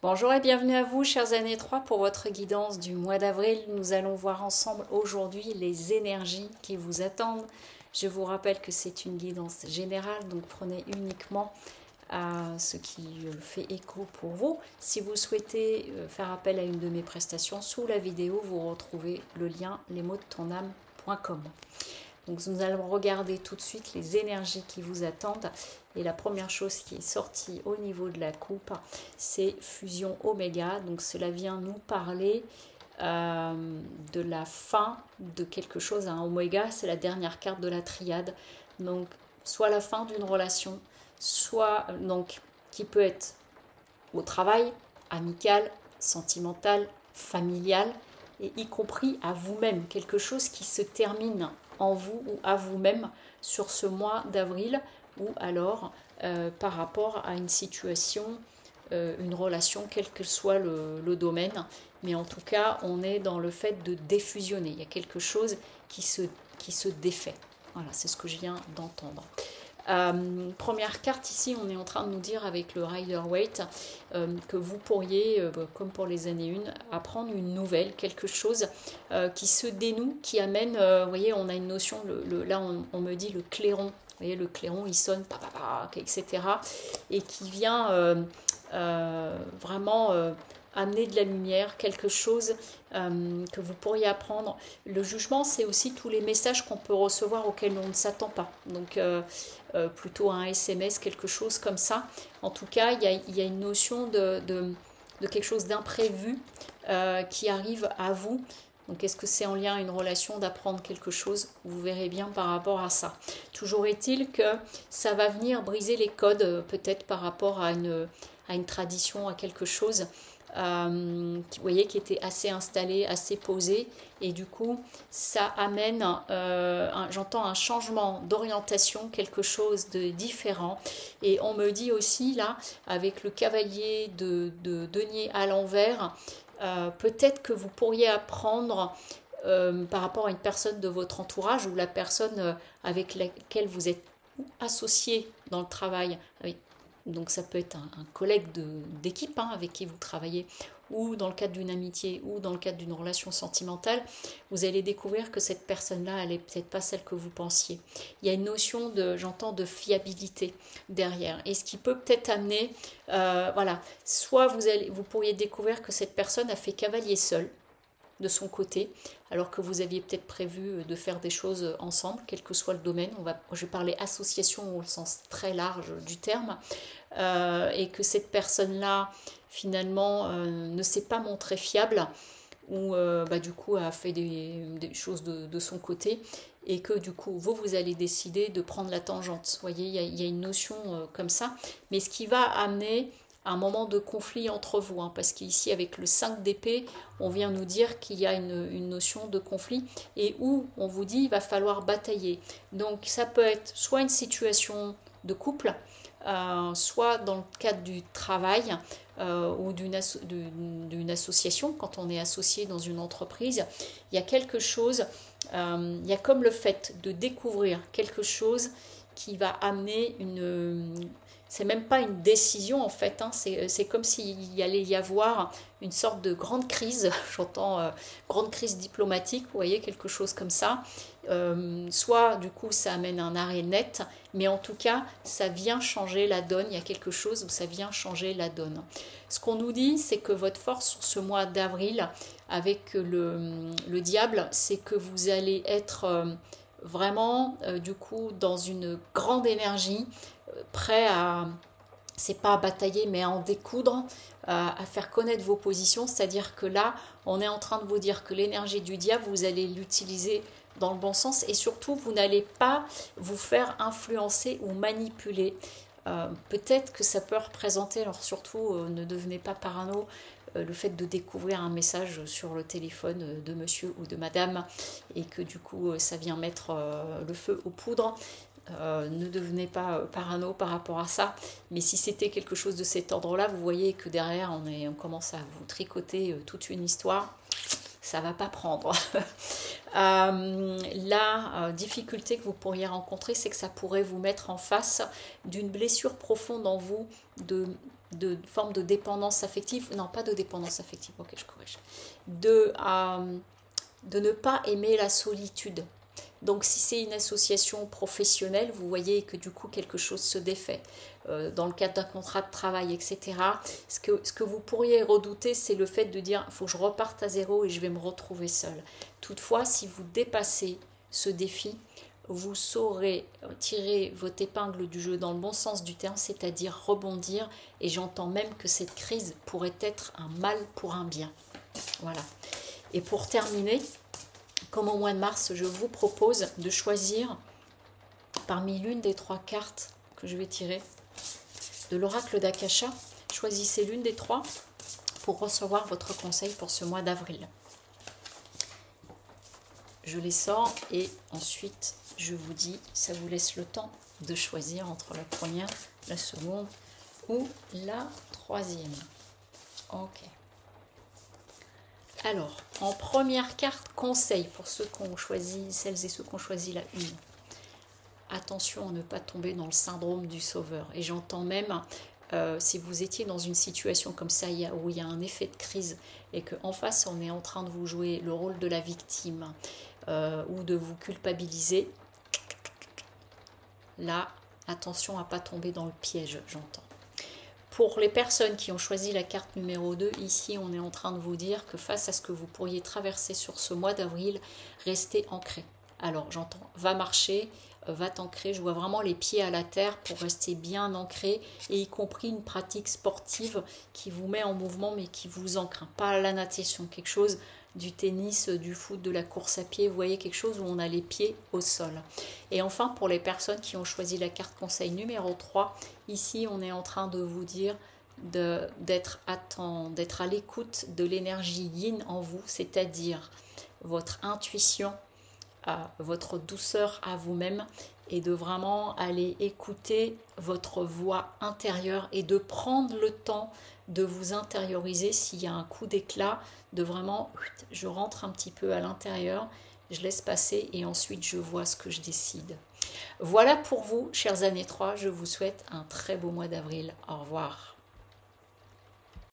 Bonjour et bienvenue à vous, chers années 3, pour votre guidance du mois d'avril. Nous allons voir ensemble aujourd'hui les énergies qui vous attendent. Je vous rappelle que c'est une guidance générale, donc prenez uniquement ce qui fait écho pour vous. Si vous souhaitez faire appel à une de mes prestations, sous la vidéo, vous retrouvez le lien lesmotsdetonâme.com. Donc nous allons regarder tout de suite les énergies qui vous attendent. Et la première chose qui est sortie au niveau de la coupe, c'est fusion oméga. Donc cela vient nous parler de la fin de quelque chose. Oméga, c'est la dernière carte de la triade. Donc soit la fin d'une relation, soit donc qui peut être au travail, amical, sentimental, familial, et y compris à vous-même, quelque chose qui se termine en vous ou à vous-même sur ce mois d'avril, ou alors par rapport à une situation, une relation, quel que soit le domaine. Mais en tout cas, on est dans le fait de défusionner. Il y a quelque chose qui se défait. Voilà, c'est ce que je viens d'entendre. Première carte ici, on est en train de nous dire avec le Rider-Waite que vous pourriez, comme pour les années 1, apprendre une nouvelle, quelque chose qui se dénoue, qui amène, vous voyez, on a une notion, là on me dit le clairon, vous voyez, le clairon il sonne, etc. Et qui vient vraiment amener de la lumière, quelque chose que vous pourriez apprendre. Le jugement, c'est aussi tous les messages qu'on peut recevoir auxquels on ne s'attend pas. Donc, plutôt un SMS, quelque chose comme ça. En tout cas, il y a une notion de quelque chose d'imprévu qui arrive à vous. Donc, est-ce que c'est en lien à une relation d'apprendre quelque chose? Vous verrez bien par rapport à ça. Toujours est-il que ça va venir briser les codes, peut-être par rapport à une tradition, à quelque chose. Vous voyez, qui était assez installé, assez posé, et du coup ça amène, j'entends un changement d'orientation, quelque chose de différent. Et on me dit aussi là, avec le cavalier de denier à l'envers, peut-être que vous pourriez apprendre par rapport à une personne de votre entourage, ou la personne avec laquelle vous êtes associé dans le travail, donc ça peut être un collègue d'équipe avec qui vous travaillez, ou dans le cadre d'une amitié, ou dans le cadre d'une relation sentimentale. Vous allez découvrir que cette personne-là, elle n'est peut-être pas celle que vous pensiez. Il y a une notion j'entends, de fiabilité derrière. Et ce qui peut peut-être amener, voilà, soit vous pourriez découvrir que cette personne a fait cavalier seul de son côté, alors que vous aviez peut-être prévu de faire des choses ensemble, quel que soit le domaine. Je vais parler association au sens très large du terme, et que cette personne-là, finalement, ne s'est pas montrée fiable, ou du coup a fait des choses de son côté, et que du coup vous allez décider de prendre la tangente. Vous voyez, il y a une notion comme ça, mais ce qui va amener un moment de conflit entre vous, parce qu'ici avec le 5 d'épée, on vient nous dire qu'il y a une notion de conflit, et où on vous dit il va falloir batailler. Donc ça peut être soit une situation de couple, soit dans le cadre du travail, ou d'une association, quand on est associé dans une entreprise. Il y a quelque chose, il y a comme le fait de découvrir quelque chose qui va amener c'est même pas une décision en fait, c'est comme s'il y allait y avoir une sorte de grande crise, j'entends grande crise diplomatique, vous voyez, quelque chose comme ça. Soit du coup ça amène un arrêt net, mais en tout cas ça vient changer la donne, il y a quelque chose où ça vient changer la donne. Ce qu'on nous dit, c'est que votre force sur ce mois d'avril avec le diable, c'est que vous allez être vraiment du coup dans une grande énergie, prêt à, c'est pas à batailler, mais à en découdre, à faire connaître vos positions. C'est-à-dire que là, on est en train de vous dire que l'énergie du diable, vous allez l'utiliser dans le bon sens, et surtout, vous n'allez pas vous faire influencer ou manipuler. Peut-être que ça peut représenter, alors surtout, ne devenez pas parano, le fait de découvrir un message sur le téléphone de monsieur ou de madame, et que du coup ça vient mettre le feu aux poudres. Ne devenez pas parano par rapport à ça, mais si c'était quelque chose de cet ordre-là, vous voyez que derrière on commence à vous tricoter toute une histoire. ça va pas prendre. La difficulté que vous pourriez rencontrer, c'est que ça pourrait vous mettre en face d'une blessure profonde en vous, de forme de dépendance affective, non pas de dépendance affective, ok je corrige, de ne pas aimer la solitude. Donc si c'est une association professionnelle, vous voyez que du coup quelque chose se défait dans le cadre d'un contrat de travail, etc. Ce que vous pourriez redouter, c'est le fait de dire il faut que je reparte à zéro et je vais me retrouver seul. Toutefois, si vous dépassez ce défi, vous saurez tirer votre épingle du jeu dans le bon sens du terme, c'est-à-dire rebondir, et j'entends même que cette crise pourrait être un mal pour un bien. Voilà. Et pour terminer, comme au mois de mars, je vous propose de choisir parmi l'une des 3 cartes que je vais tirer de l'oracle d'Akasha. Choisissez l'une des 3 pour recevoir votre conseil pour ce mois d'avril. Je les sors et ensuite je vous dis, ça vous laisse le temps de choisir entre la première, la seconde ou la troisième. Ok. Alors, en première carte, conseil pour ceux qui ont choisi, celles et ceux qui ont choisi la 1. Attention à ne pas tomber dans le syndrome du sauveur. Et j'entends même, si vous étiez dans une situation comme ça, où il y a un effet de crise, et qu'en face, on est en train de vous jouer le rôle de la victime, ou de vous culpabiliser, là, attention à ne pas tomber dans le piège, j'entends. Pour les personnes qui ont choisi la carte numéro 2, ici on est en train de vous dire que face à ce que vous pourriez traverser sur ce mois d'avril, restez ancré. Alors j'entends, va marcher, va t'ancrer, je vois vraiment les pieds à la terre pour rester bien ancré, et y compris une pratique sportive qui vous met en mouvement mais qui vous ancre, pas la natation, quelque chose du tennis, du foot, de la course à pied, vous voyez quelque chose où on a les pieds au sol. Et enfin, pour les personnes qui ont choisi la carte conseil numéro 3, ici on est en train de vous dire d'être à l'écoute de l'énergie yin en vous, c'est-à-dire votre intuition, votre douceur à vous-même, et de vraiment aller écouter votre voix intérieure et de prendre le temps de vous intérioriser s'il y a un coup d'éclat, de vraiment, je rentre un petit peu à l'intérieur, je laisse passer et ensuite je vois ce que je décide. Voilà pour vous, chers années 3, je vous souhaite un très beau mois d'avril. Au revoir.